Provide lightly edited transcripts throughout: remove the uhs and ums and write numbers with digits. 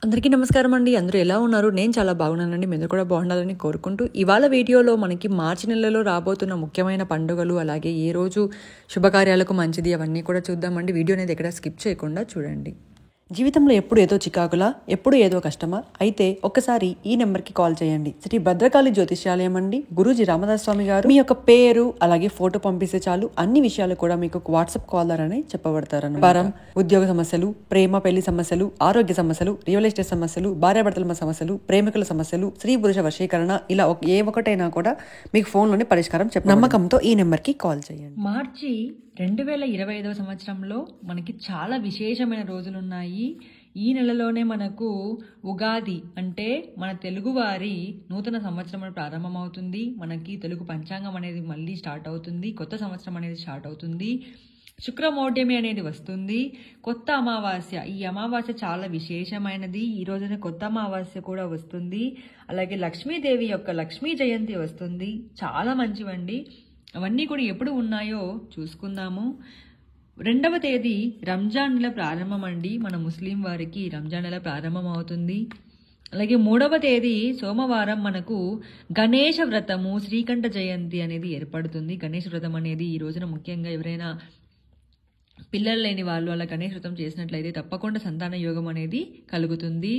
అందరికీ నమస్కారం అండి. అందరూ ఎలా ఉన్నారు? నేను చాలా బాగున్నానండి. మీరు కూడా బాగుండాలని కోరుకుంటూ ఇవాళ వీడియోలో మనకి మార్చి నెలలో రాబోతున్న ముఖ్యమైన పండుగలు, అలాగే ఏ రోజు శుభకార్యాలకు మంచిది అవన్నీ కూడా చూద్దామండి. వీడియో అనేది ఎక్కడ స్కిప్ చేయకుండా చూడండి. జీవితంలో ఎప్పుడు ఏదో చికాకులా, ఎప్పుడు ఏదో కష్టమా అయితే ఒక్కసారి ఈ నెంబర్కి కాల్ చేయండి. శ్రీ భద్రకాళి జ్యోతిష్యాలయం అండి. గురూజీ రామదాస్ స్వామి గారు మీ యొక్క పేరు అలాగే ఫోటో పంపిస్తే చాలు అన్ని విషయాలు కూడా మీకు వాట్సాప్ కాల్ ద్వారానే చెప్పబడతారు. వ్యాపారం, ఉద్యోగ సమస్యలు, ప్రేమ పెళ్లి సమస్యలు, ఆరోగ్య సమస్యలు, రియల్ ఎస్టేట్ సమస్యలు, భార్యాభర్తల సమస్యలు, ప్రేమికుల సమస్యలు, స్త్రీ పురుష వశీకరణ, ఇలా ఏ ఒకటైనా కూడా మీకు ఫోన్లోనే పరిష్కారం నమ్మకంతో ఈ నెంబర్కి కాల్ చేయండి. మార్చి 2025 సంవత్సరంలో మనకి చాలా విశేషమైన రోజులున్నాయి. ఈ నెలలోనే మనకు ఉగాది అంటే మన తెలుగువారి నూతన సంవత్సరం ప్రారంభమవుతుంది. మనకి తెలుగు పంచాంగం అనేది మళ్ళీ స్టార్ట్ అవుతుంది. కొత్త సంవత్సరం అనేది స్టార్ట్ అవుతుంది. శుక్రమౌఢ్యమి అనేది వస్తుంది. కొత్త అమావాస్య, ఈ అమావాస్య చాలా విశేషమైనది. ఈ రోజున కొత్త అమావాస్య కూడా వస్తుంది. అలాగే లక్ష్మీదేవి యొక్క లక్ష్మీ జయంతి వస్తుంది. చాలా మంచివండి. అవన్నీ కూడా ఎప్పుడు ఉన్నాయో చూసుకుందాము. 2వ తేదీ రంజాన్ నెల ప్రారంభం అండి. మన ముస్లిం వారికి రంజాన్ నెల ప్రారంభం అవుతుంది. అలాగే 3వ తేదీ సోమవారం మనకు గణేష వ్రతము, శ్రీకంఠ జయంతి అనేది ఏర్పడుతుంది. గణేష వ్రతం అనేది ఈ రోజున ముఖ్యంగా ఎవరైనా పిల్లలు లేని వాళ్ళు అలా గణేష వ్రతం చేసినట్లయితే తప్పకుండా సంతాన యోగం అనేది కలుగుతుంది.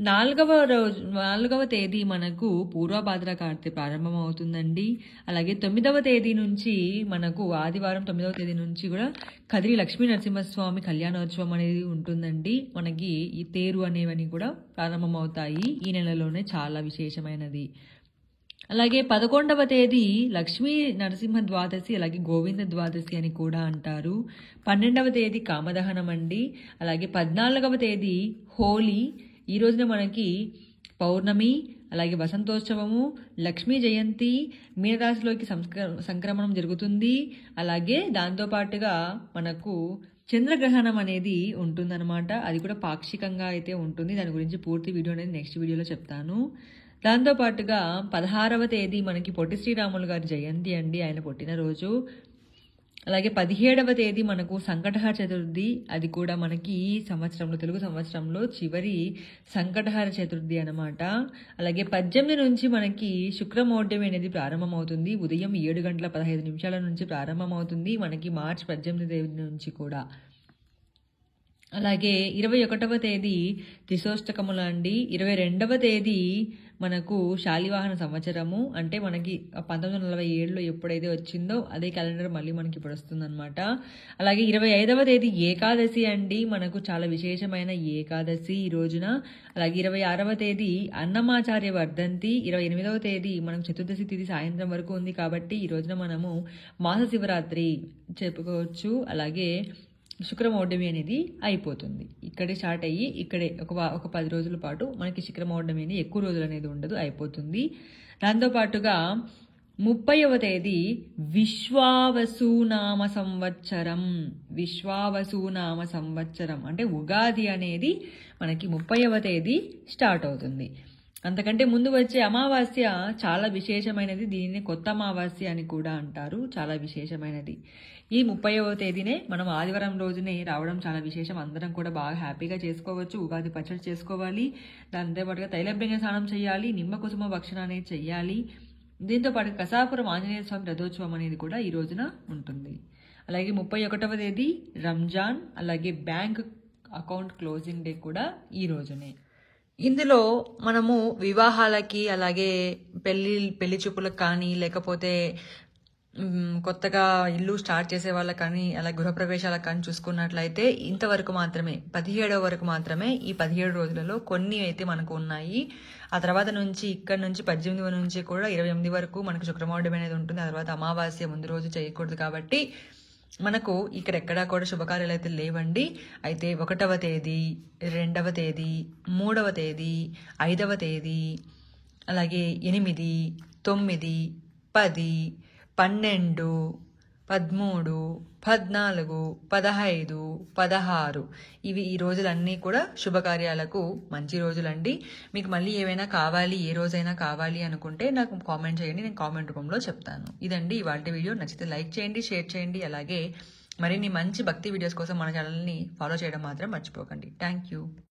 4వ తేదీ మనకు పూర్వభాద్ర కార్తె ప్రారంభం అవుతుందండి. అలాగే 9వ తేదీ నుంచి మనకు ఆదివారం 9వ తేదీ నుంచి కూడా కదిరి లక్ష్మీ నరసింహస్వామి కళ్యాణోత్సవం అనేది ఉంటుందండి. మనకి ఈ తేరు అనేవన్నీ కూడా ప్రారంభమవుతాయి. ఈ నెలలోనే చాలా విశేషమైనది. అలాగే 11వ తేదీ లక్ష్మీ నరసింహ ద్వాదశి, అలాగే గోవింద ద్వాదశి అని కూడా అంటారు. 12వ తేదీ కామదహనం అండి. అలాగే 14వ తేదీ హోలీ. ఈ రోజున మనకి పౌర్ణమి, అలాగే వసంతోత్సవము, లక్ష్మీ జయంతి, మీనరాశిలోకి సంక్రమణం జరుగుతుంది. అలాగే దాంతోపాటుగా మనకు చంద్రగ్రహణం అనేది ఉంటుందన్నమాట. అది కూడా పాక్షికంగా అయితే ఉంటుంది. దాని గురించి పూర్తి వీడియో అనేది నెక్స్ట్ వీడియోలో చెప్తాను. దాంతోపాటుగా 16వ తేదీ మనకి పొట్టి శ్రీరాములు గారి జయంతి అండి, ఆయన పుట్టినరోజు. అలాగే 17వ తేదీ మనకు సంకటహర చతుర్థి. అది కూడా మనకి ఈ సంవత్సరంలో, తెలుగు సంవత్సరంలో చివరి సంకటహర చతుర్థి అనమాట. అలాగే 18 నుంచి మనకి శుక్రమౌఢ్యమి అనేది ప్రారంభమవుతుంది. ఉదయం 7:15 నుంచి ప్రారంభమవుతుంది మనకి మార్చి 18 తేదీ నుంచి కూడా. అలాగే 21వ తేదీ త్రిశోష్టకములు అండి. 22వ తేదీ మనకు శాలివాహన సంవత్సరము. అంటే మనకి 1947లో ఎప్పుడైతే వచ్చిందో అదే క్యాలెండర్ మళ్ళీ మనకి ఇప్పుడు వస్తుందన్నమాట. అలాగే 25వ తేదీ ఏకాదశి అండి. మనకు చాలా విశేషమైన ఏకాదశి ఈ రోజున. అలాగే 26వ తేదీ అన్నమాచార్య వర్ధంతి. 28వ తేదీ మనకు చతుర్దశి తిథి సాయంత్రం వరకు ఉంది కాబట్టి ఈ రోజున మనము మాస శివరాత్రి చెప్పుకోవచ్చు. అలాగే శుక్రమౌఢ్యమి అనేది అయిపోతుంది. ఇక్కడే స్టార్ట్ అయ్యి ఇక్కడే ఒక 10 రోజుల పాటు మనకి శుక్రమౌఢ్యమి అనేది ఎక్కువ రోజులు అనేది ఉండదు, అయిపోతుంది. దాంతోపాటుగా 30వ తేదీ విశ్వావసునామ సంవత్సరం. విశ్వావసునామ సంవత్సరం అంటే ఉగాది అనేది మనకి 30వ తేదీ స్టార్ట్ అవుతుంది. అంతకంటే ముందు వచ్చే అమావాస్య చాలా విశేషమైనది. దీనిని కొత్త అమావాస్య అని కూడా అంటారు. చాలా విశేషమైనది. ఈ 30వ తేదీనే మనం ఆదివారం రోజునే రావడం చాలా విశేషం. అందరం కూడా బాగా హ్యాపీగా చేసుకోవచ్చు. ఉగాది పచ్చడి చేసుకోవాలి. దాంతోపాటుగా తైలభ్యంగా స్నానం చేయాలి. నిమ్మ కుసుమ భక్షణ అనేది చెయ్యాలి. దీంతో పాటు కసాపురం ఆంజనేయ స్వామి రథోత్సవం అనేది కూడా ఈ రోజున ఉంటుంది. అలాగే 31వ తేదీ రంజాన్. అలాగే బ్యాంక్ అకౌంట్ క్లోజింగ్ డే కూడా ఈ రోజునే. ఇందులో మనము వివాహాలకి, అలాగే పెళ్లి చూపులకు కానీ, లేకపోతే కొత్తగా ఇల్లు స్టార్ట్ చేసే వాళ్ళకి కానీ, అలా గృహప్రవేశాలకు కానీ చూసుకున్నట్లయితే ఇంతవరకు మాత్రమే 17వ వరకు మాత్రమే ఈ 17 రోజులలో కొన్ని అయితే మనకు ఉన్నాయి. ఆ తర్వాత నుంచి ఇక్కడ నుంచి 18 నుంచి కూడా 28 వరకు మనకు శుక్రమౌఢ్యం అనేది ఉంటుంది. ఆ తర్వాత అమావాస్య ముందు రోజు చేయకూడదు కాబట్టి మనకు ఇక్కడ ఎక్కడా కూడా శుభకార్యాలు అయితే లేవండి. అయితే 1వ తేదీ, 2వ తేదీ, 3వ తేదీ, 5వ తేదీ, అలాగే 8, 9, 10, 12, 13, 14, 15, 16 ఇవి ఈ రోజులన్నీ కూడా శుభకార్యాలకు మంచి రోజులండి. మీకు మళ్ళీ ఏవైనా కావాలి, ఏ రోజైనా కావాలి అనుకుంటే నాకు కామెంట్ చేయండి, నేను కామెంట్ రూపంలో చెప్తాను. ఇదండి ఇవాళ వీడియో. నచ్చితే లైక్ చేయండి, షేర్ చేయండి. అలాగే మరిన్ని మంచి భక్తి వీడియోస్ కోసం మన ఛానల్ని ఫాలో చేయడం మాత్రం మర్చిపోకండి. Thank you.